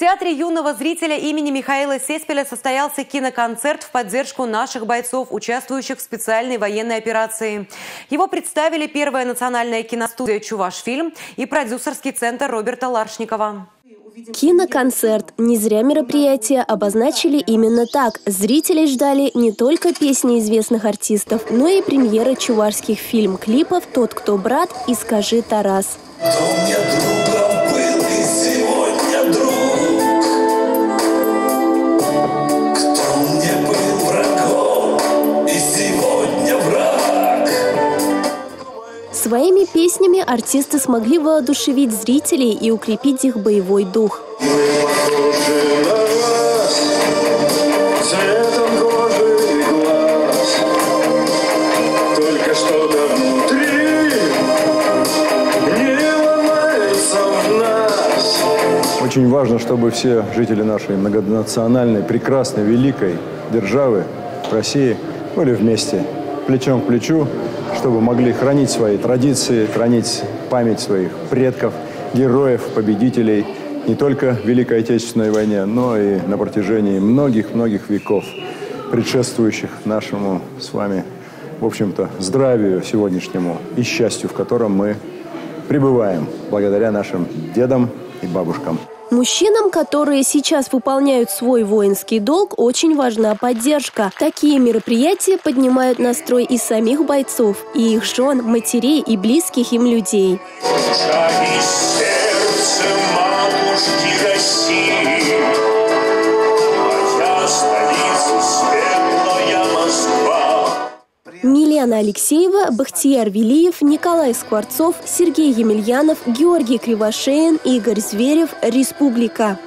Театре юного зрителя имени Михаила Сеспеля состоялся киноконцерт в поддержку наших бойцов, участвующих в специальной военной операции. Его представили Первая национальная киностудия «Чувашфильм» и продюсерский центр Роберта Ларшникова. Киноконцерт. Не зря мероприятие обозначили именно так. Зрителей ждали не только песни известных артистов, но и премьеры чувашских фильм-клипов «Тот, кто брат» и «Скажи, Тарас». Кто мне другом был и сегодня друг? Кто мне был врагом и сегодня враг? Своими песнями артисты смогли воодушевить зрителей и укрепить их боевой дух. Мы похожи на вас, цветом кожи и глаз. Только что-то внутри не ломается в нас. Очень важно, чтобы все жители нашей многонациональной, прекрасной, великой державы России были вместе, плечом к плечу, чтобы могли хранить свои традиции, хранить память своих предков, героев, победителей не только в Великой Отечественной войне, но и на протяжении многих-многих веков, предшествующих нашему с вами, в общем-то, здравию сегодняшнему и счастью, в котором мы пребываем благодаря нашим дедам и бабушкам. Мужчинам, которые сейчас выполняют свой воинский долг, очень важна поддержка. Такие мероприятия поднимают настрой и самих бойцов, и их жен, матерей и близких им людей. Милена Алексеева, Бахтияр Велиев, Николай Скворцов, Сергей Емельянов, Георгий Кривошеин, Игорь Зверев. Республика.